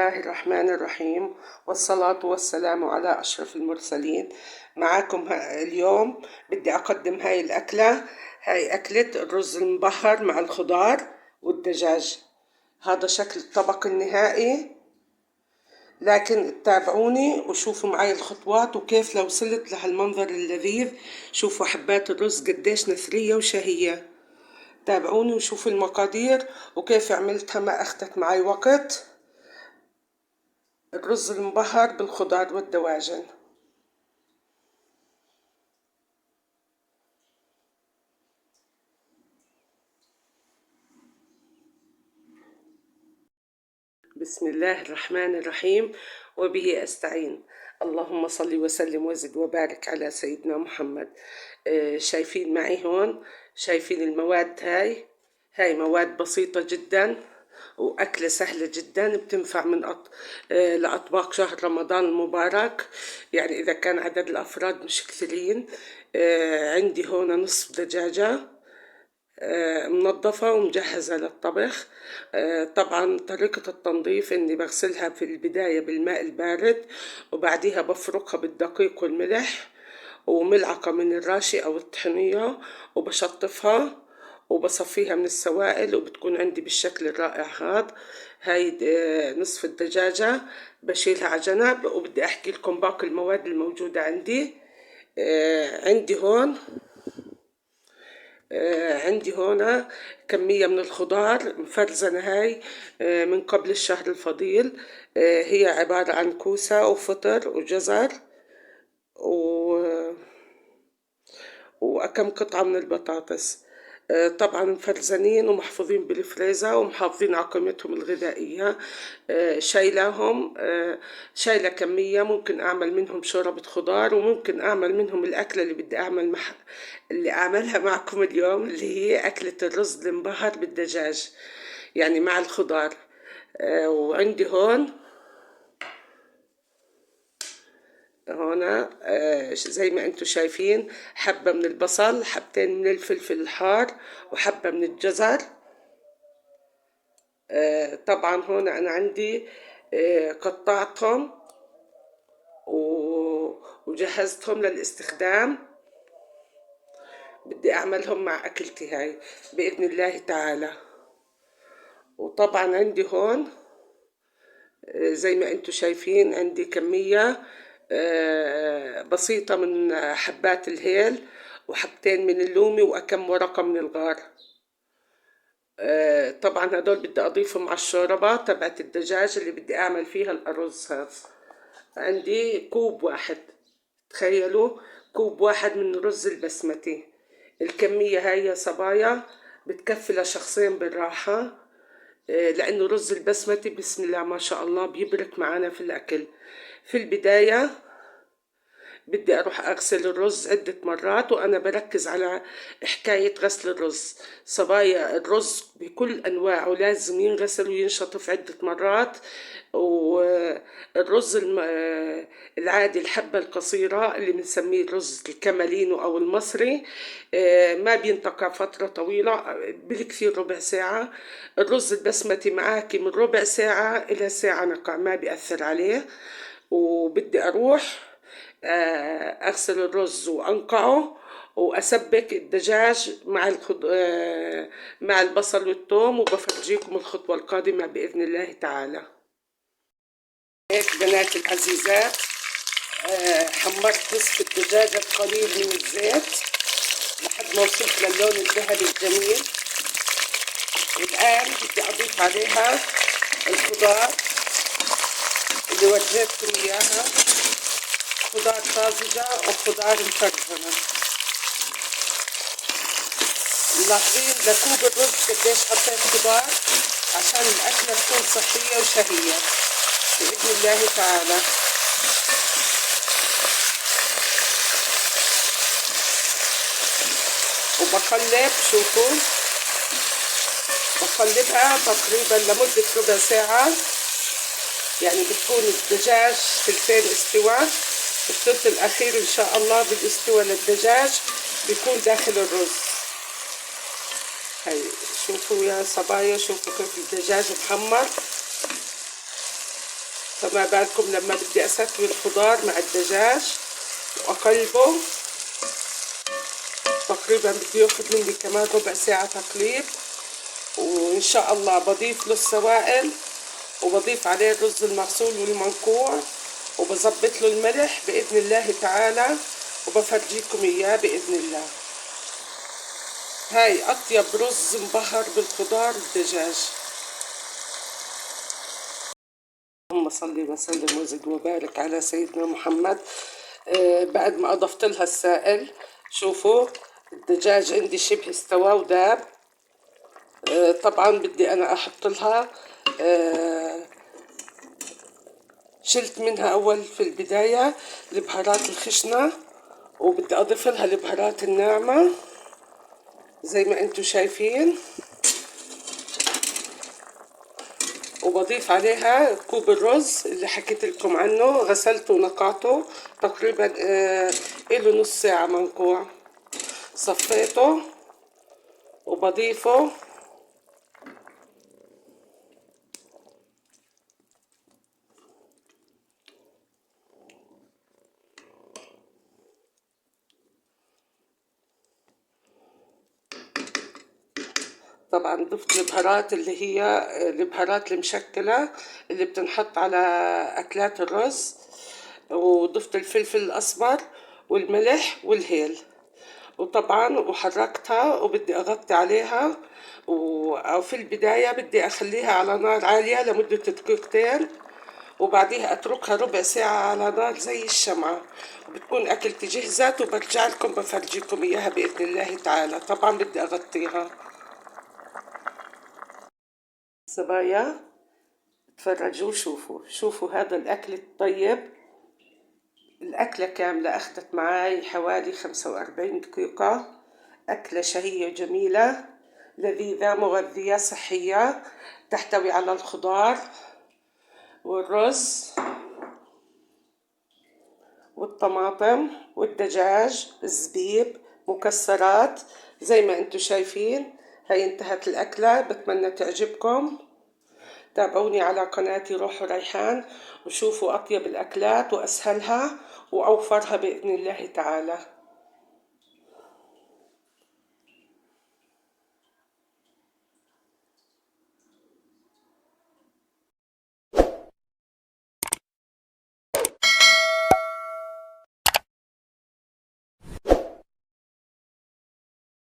الله الرحمن الرحيم، والصلاة والسلام على أشرف المرسلين. معاكم اليوم بدي أقدم هاي الأكلة. هاي أكلة الرز المبحر مع الخضار والدجاج. هذا شكل الطبق النهائي، لكن تابعوني وشوفوا معي الخطوات وكيف لو وصلت لهالمنظر اللذيذ. شوفوا حبات الرز قديش نثرية وشهية. تابعوني وشوفوا المقادير وكيف عملتها، ما أخذت معي وقت. الرز المبهر بالخضار والدواجن. بسم الله الرحمن الرحيم، وبه أستعين. اللهم صل وسلم وزد وبارك على سيدنا محمد. شايفين معي هون، شايفين المواد هاي مواد بسيطة جدا وأكلة سهلة جدا، بتنفع من لأطباق شهر رمضان المبارك، يعني إذا كان عدد الأفراد مش كثيرين. عندي هون نصف دجاجة منظفة ومجهزة للطبخ. طبعا طريقة التنظيف اني بغسلها في البداية بالماء البارد، وبعديها بفركها بالدقيق والملح وملعقة من الراشي او الطحينية، وبشطفها وبصفيها من السوائل، وبتكون عندي بالشكل الرائع هذا. هاي نصف الدجاجة بشيلها على جنب، وبدي احكي لكم باقي المواد الموجودة عندي. عندي هنا كمية من الخضار مفرزنة، هاي من قبل الشهر الفضيل. هي عبارة عن كوسة وفطر وجزر وكم قطعة من البطاطس. طبعا مفرزنين ومحفوظين بالفريزر ومحافظين على قيمتهم الغذائية. شايلاهم، شايلة كمية ممكن أعمل منهم شوربة خضار، وممكن أعمل منهم الأكلة اللي بدي اللي أعملها معكم اليوم، اللي هي أكلة الرز المبهر بالدجاج، يعني مع الخضار. وعندي هنا زي ما انتم شايفين حبة من البصل، حبتين من الفلفل الحار، وحبة من الجزر. طبعا هنا انا عندي قطعتهم وجهزتهم للاستخدام. بدي اعملهم مع اكلتي هاي باذن الله تعالى. وطبعا عندي هون زي ما انتم شايفين عندي كمية بسيطة من حبات الهيل، وحبتين من اللومي، وأكم ورقة من الغار. طبعا هدول بدي أضيفهم على الشوربة تبعت الدجاج اللي بدي أعمل فيها الأرز. هذا عندي كوب واحد، تخيلوا كوب واحد من الرز البسمتي. الكمية هاي يا صبايا بتكفي لشخصين بالراحة، لأنه الرز البسمتي بسم الله ما شاء الله بيبرك معنا في الأكل. في البداية بدي أروح أغسل الرز عدة مرات، وأنا بركز على حكاية غسل الرز. صبايا الرز بكل أنواعه لازم ينغسل وينشطف عدة مرات. والرز العادي الحبة القصيرة اللي بنسميه الرز الكمالينو أو المصري ما بينتقع فترة طويلة، بالكثير ربع ساعة. الرز البسمتي معاكي من ربع ساعة إلى ساعة نقع، ما بيأثر عليه. وبدي أروح أغسل الرز وأنقعه، وأسبك الدجاج مع البصل والثوم، وبفرجيكم الخطوة القادمة بإذن الله تعالى. هيك بناتي العزيزات، حمرت نصف الدجاجة بقليل من الزيت لحد ما وصلت للون الذهبي الجميل. والآن بدي أضيف عليها الخضار اللي وجهتكم إياها، خضار طازجة وخضار مفرزنة. ملاحظين لكوب الرز قديش حطيت خضار عشان الأكلة تكون صحية وشهية بإذن الله تعالى. وبقلب، شوفوا بقلبها تقريبا لمدة ربع ساعة، يعني بتكون الدجاج ثلثين استوى. الثلث الأخير إن شاء الله بالاستوى للدجاج بيكون داخل الرز. هاي شوفوا يا صبايا، شوفوا كيف الدجاج محمر. فما بالكم لما بدي أسوي الخضار مع الدجاج وأقلبه. تقريبا بده ياخد مني كمان ربع ساعة تقليب، وإن شاء الله بضيف له السوائل وبضيف عليه الرز المغسول والمنقوع وبظبط له الملح بإذن الله تعالى وبفرجيكم إياه بإذن الله. هاي أطيب رز مبهر بالخضار الدجاج. اللهم صل وسلم وزد وبارك على سيدنا محمد. بعد ما أضفت لها السائل شوفوا الدجاج عندي شبه استوى وداب. طبعا بدي أنا أحط لها شلت منها أول في البداية البهارات الخشنة، وبدي أضيف لها البهارات الناعمة زي ما انتم شايفين، وبضيف عليها كوب الرز اللي حكيت لكم عنه، غسلته ونقعته تقريبا له نص ساعة منقوع. صفيته وبضيفه طبعا ضفت البهارات اللي هي البهارات المشكلة اللي بتنحط على أكلات الرز، وضفت الفلفل الأسمر والملح والهيل، وطبعا وحركتها وبدي أغطي عليها. وفي البداية بدي أخليها على نار عالية لمدة دقيقتين، وبعديها أتركها ربع ساعة على نار زي الشمعة، وبتكون أكلتي جهزت وبرجع لكم بفرجيكم إياها بإذن الله تعالى. طبعا بدي أغطيها. صبايا تفرجوا شوفوا هذا الأكل الطيب. الأكلة كاملة أخذت معاي حوالي 45 دقيقة. أكلة شهية جميلة لذيذة مغذية صحية، تحتوي على الخضار والرز والطماطم والدجاج الزبيب مكسرات زي ما انتم شايفين. هاي انتهت الأكلة، بتمنى تعجبكم. تابعوني على قناتي روح وريحان وشوفوا أطيب الأكلات وأسهلها وأوفرها بإذن الله تعالى.